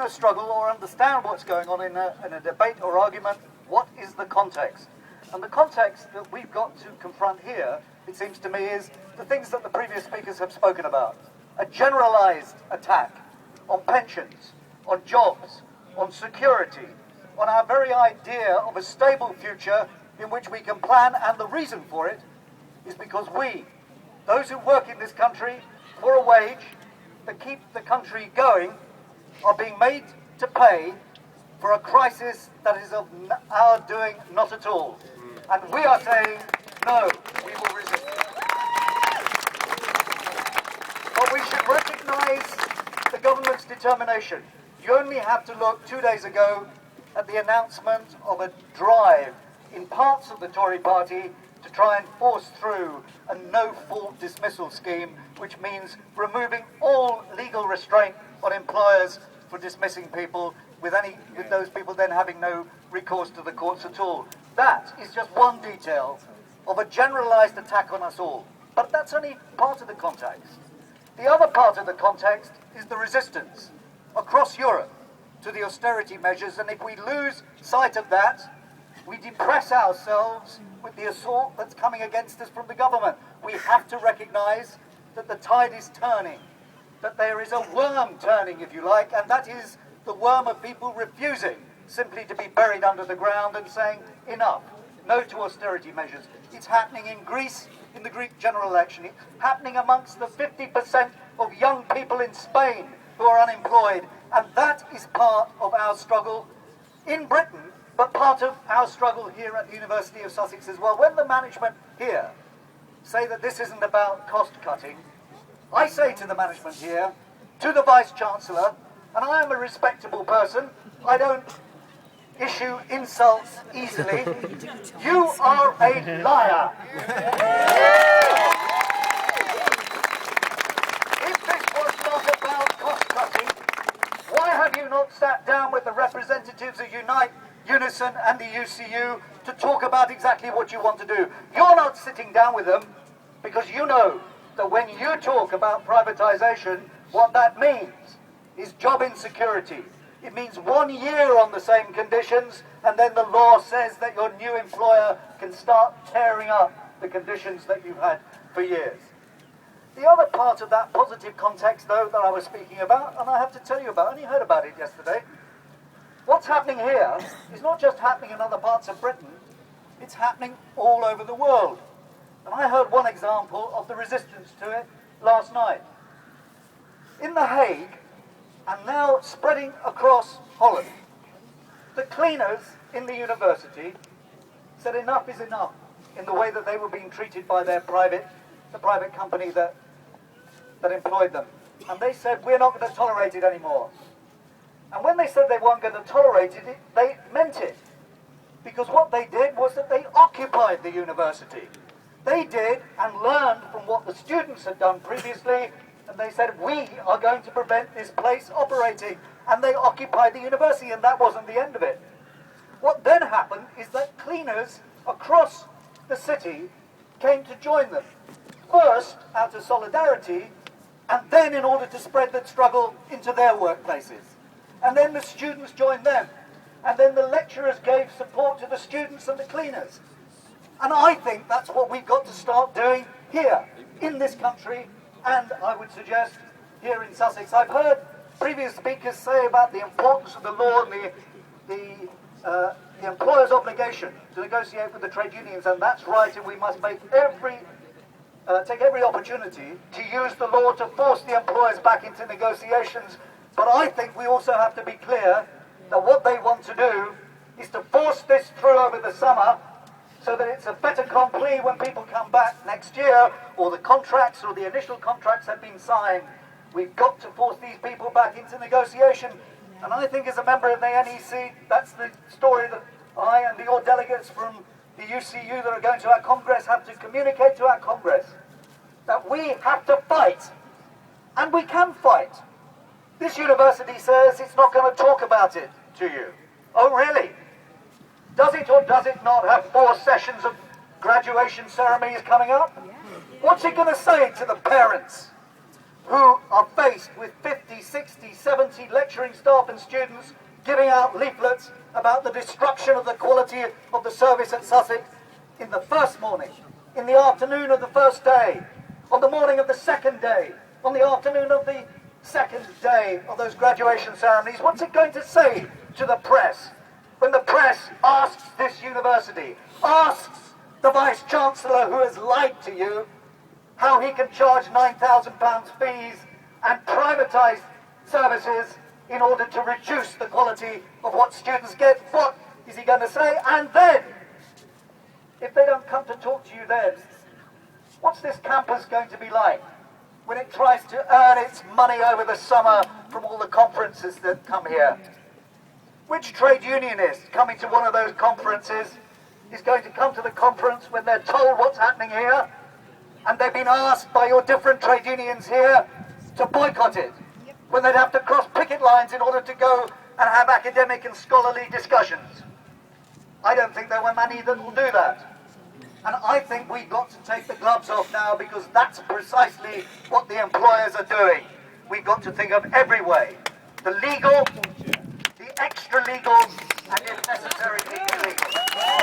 a struggle or understand what's going on in a debate or argument, what is the context? And the context that we've got to confront here, it seems to me, is the things that the previous speakers have spoken about. A generalized attack on pensions, on jobs, on security, on our very idea of a stable future in which we can plan, and the reason for it is because we, those who work in this country for a wage that keeps the country going, are being made to pay for a crisis that is of our doing not at all. And we are saying, no, we will resist it. But we should recognise the government's determination. You only have to look 2 days ago at the announcement of a drive in parts of the Tory party to try and force through a no-fault dismissal scheme, which means removing all legal restraint on employers for dismissing people, with those people then having no recourse to the courts at all. That is just one detail of a generalised attack on us all. But that's only part of the context. The other part of the context is the resistance across Europe to the austerity measures, and if we lose sight of that, we depress ourselves with the assault that's coming against us from the government. We have to recognise that the tide is turning, that there is a worm turning, if you like, and that is the worm of people refusing simply to be buried under the ground and saying, enough, no to austerity measures. It's happening in Greece in the Greek general election. It's happening amongst the 50% of young people in Spain who are unemployed, and that is part of our struggle in Britain, but part of our struggle here at the University of Sussex as well. When the management here say that this isn't about cost cutting, I say to the management here, to the Vice-Chancellor, and I am a respectable person, I don't issue insults easily, you are a liar. If this was not about cost cutting, why have you not sat down with the representatives of Unison and the UCU to talk about exactly what you want to do? You're not sitting down with them because you know that when you talk about privatisation, what that means is job insecurity. It means 1 year on the same conditions, and then the law says that your new employer can start tearing up the conditions that you've had for years. The other part of that positive context, though, that I was speaking about, and I have to tell you about, I only heard about it yesterday, what's happening here is not just happening in other parts of Britain, it's happening all over the world. And I heard one example of the resistance to it last night. In The Hague, and now spreading across Holland, the cleaners in the university said enough is enough in the way that they were being treated by the private company that employed them. And they said, we're not going to tolerate it anymore. And when they said they weren't going to tolerate it, they meant it. Because what they did was that they occupied the university. They did and learned from what the students had done previously, and they said, we are going to prevent this place operating. And they occupied the university, and that wasn't the end of it. What then happened is that cleaners across the city came to join them. First, out of solidarity, and then in order to spread the struggle into their workplaces. And then the students joined them. And then the lecturers gave support to the students and the cleaners. And I think that's what we've got to start doing here, in this country, and I would suggest here in Sussex. I've heard previous speakers say about the importance of the law and the employer's obligation to negotiate with the trade unions, and that's right, and we must make take every opportunity to use the law to force the employers back into negotiations. But I think we also have to be clear that what they want to do is to force this through over the summer so that it's a fait accompli when people come back next year, or the contracts or the initial contracts have been signed. We've got to force these people back into negotiation. And I think as a member of the NEC, that's the story that I and your delegates from the UCU that are going to our Congress have to communicate to our Congress. That we have to fight. And we can fight. This university says it's not going to talk about it to you. Oh, really? Does it or does it not have 4 sessions of graduation ceremonies coming up? What's it going to say to the parents who are faced with 50, 60, 70 lecturing staff and students giving out leaflets about the destruction of the quality of the service at Sussex in the first morning, in the afternoon of the first day, on the morning of the second day, on the afternoon of the second day of those graduation ceremonies. What's it going to say to the press when the press asks this university, asks the Vice-Chancellor who has lied to you, how he can charge £9,000 fees and privatise services in order to reduce the quality of what students get? What is he going to say? And then, if they don't come to talk to you then, what's this campus going to be like when it tries to earn its money over the summer from all the conferences that come here? Which trade unionist coming to one of those conferences is going to come to the conference when they're told what's happening here, and they've been asked by your different trade unions here to boycott it, when they'd have to cross picket lines in order to go and have academic and scholarly discussions? I don't think there were many that will do that. And I think we've got to take the gloves off now, because that's precisely what the employers are doing. We've got to think of every way. The legal, the extra legal, and if necessary, the illegal.